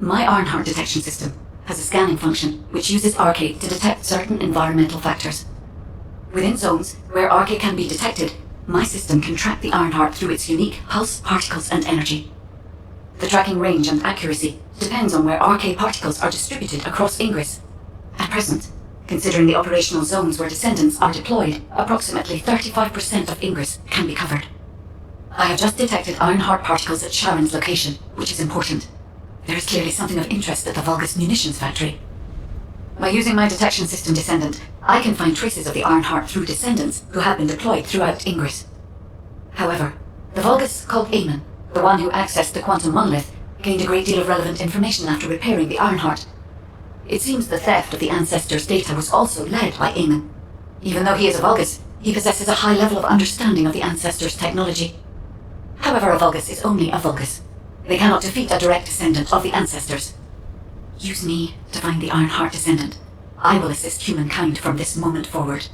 My Ironheart detection system has a scanning function which uses Arcade to detect certain environmental factors. Within zones where Arcade can be detected, my system can track the Ironheart through its unique pulse, particles, and energy. The tracking range and accuracy depends on where Arcade particles are distributed across Ingress. At present, considering the operational zones where Descendants are deployed, approximately 35% of Ingress can be covered. I have just detected Ironheart particles at Sharon's location, which is important. There is clearly something of interest at the Vulgus munitions factory. By using my detection system Descendant, I can find traces of the Ironheart through Descendants who have been deployed throughout Ingress. However, the Vulgus called Eamon, the one who accessed the quantum monolith, gained a great deal of relevant information after repairing the Ironheart. It seems the theft of the Ancestors' data was also led by Eamon. Even though he is a Vulgus, he possesses a high level of understanding of the Ancestors' technology. However, a Vulgus is only a Vulgus. They cannot defeat a direct descendant of the Ancestors. Use me to find the Ironheart descendant. I will assist humankind from this moment forward.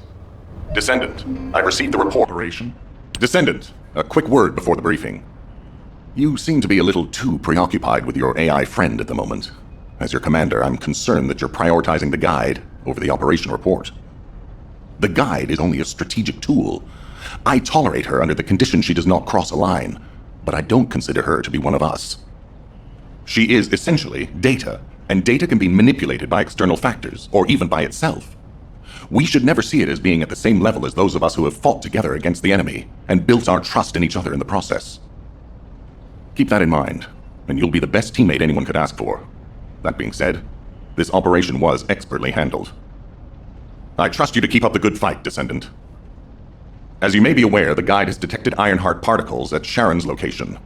Descendant, I received the report. Descendant, a quick word before the briefing. You seem to be a little too preoccupied with your AI friend at the moment. As your commander, I'm concerned that you're prioritizing the guide over the operation report. The guide is only a strategic tool. I tolerate her under the condition she does not cross a line, but I don't consider her to be one of us. She is essentially data, and data can be manipulated by external factors, or even by itself. We should never see it as being at the same level as those of us who have fought together against the enemy, and built our trust in each other in the process. Keep that in mind, and you'll be the best teammate anyone could ask for. That being said, this operation was expertly handled. I trust you to keep up the good fight, Descendant. As you may be aware, the guide has detected Ironheart particles at Sharon's location.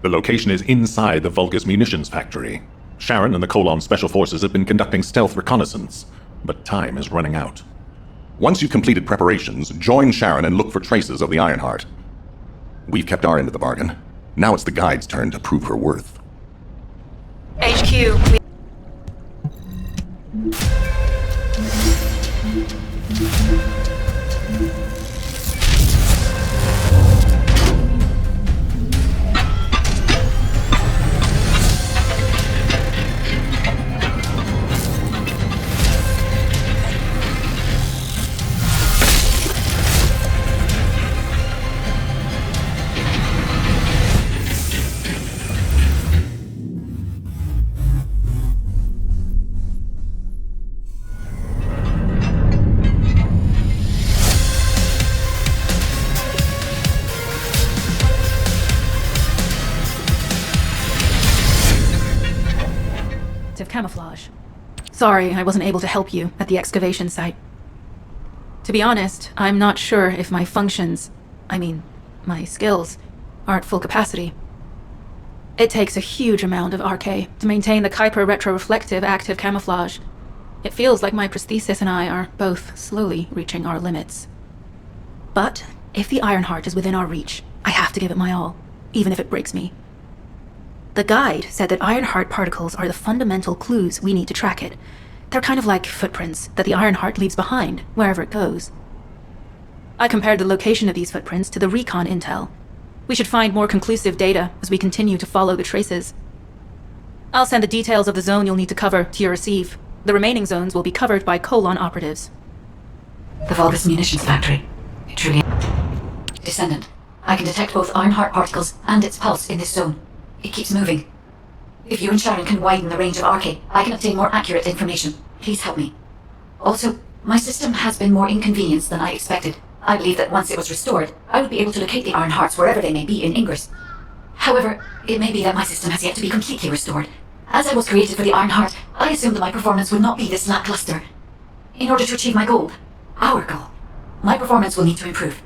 The location is inside the Vulgus munitions factory. Sharon and the Colon Special Forces have been conducting stealth reconnaissance, but time is running out. Once you've completed preparations, join Sharon and look for traces of the Ironheart. We've kept our end of the bargain. Now it's the guide's turn to prove her worth. HQ. Camouflage. Sorry, I wasn't able to help you at the excavation site. To be honest, I'm not sure if my functions, my skills, are at full capacity. It takes a huge amount of RK to maintain the Kuiper retroreflective active camouflage. It feels like my prosthesis and I are both slowly reaching our limits. But if the Ironheart is within our reach, I have to give it my all, even if it breaks me. The guide said that Ironheart particles are the fundamental clues we need to track it. They're kind of like footprints that the Ironheart leaves behind, wherever it goes. I compared the location of these footprints to the recon intel. We should find more conclusive data as we continue to follow the traces. I'll send the details of the zone you'll need to cover to your receive. The remaining zones will be covered by Colon operatives. The Vulgus munitions factory. Truly. Descendant, I can detect both Ironheart particles and its pulse in this zone. It keeps moving. If you and Sharon can widen the range of RK, I can obtain more accurate information. Please help me. Also, my system has been more inconvenienced than I expected. I believe that once it was restored, I would be able to locate the Ironhearts wherever they may be in Ingress. However, it may be that my system has yet to be completely restored. As I was created for the Ironheart, I assumed that my performance would not be this lackluster. In order to achieve my goal, our goal, my performance will need to improve.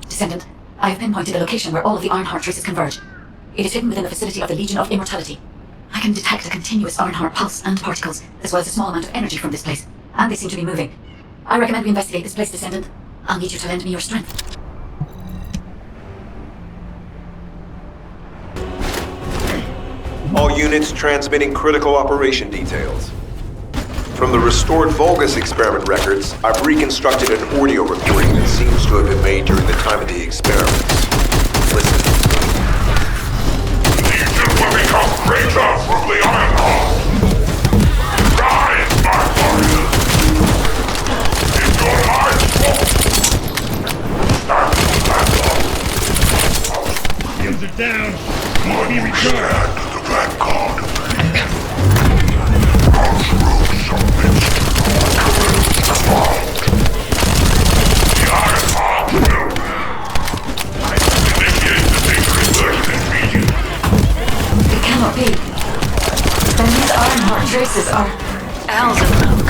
Descendant, I have pinpointed a location where all of the Ironheart traces converge. It is hidden within the facility of the Legion of Immortality. I can detect a continuous Ironheart pulse and particles, as well as a small amount of energy from this place, and they seem to be moving. I recommend we investigate this place, Descendant. I'll need you to lend me your strength. All units transmitting critical operation details. From the restored Vulgus experiment records, I've reconstructed an audio recording that seems to have been made during the time of the experiments. Listen. Legion will become greater through the down. Be returned. The Vanguard. The Ironheart will initiate the data inversion immediately. It cannot be. Then these Ironheart traces are... Alzabrook.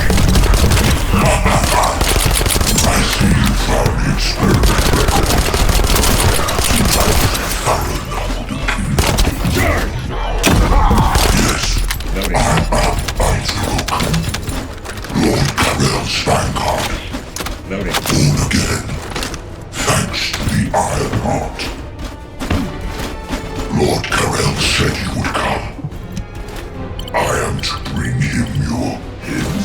I see you found the experiment record. Lord Karel's Vanguard. Loading. Born again. Thanks to the Ironheart. Lord Karel said you would come. I am to bring him your hint.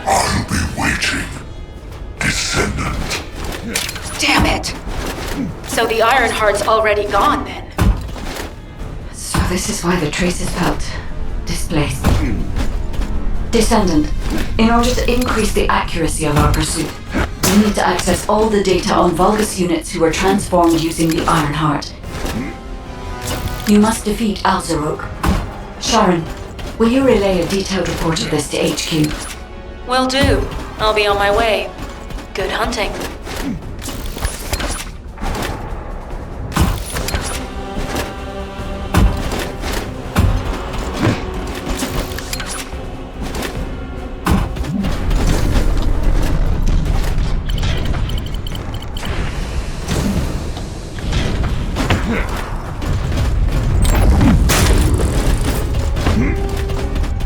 I'll be waiting, Descendant. Damn it! So the Ironheart's already gone then. So this is why the traces felt displaced. Descendant, in order to increase the accuracy of our pursuit, we need to access all the data on Vulgus units who were transformed using the Ironheart. You must defeat Alzarok. Sharon, will you relay a detailed report of this to HQ? Will do. I'll be on my way. Good hunting.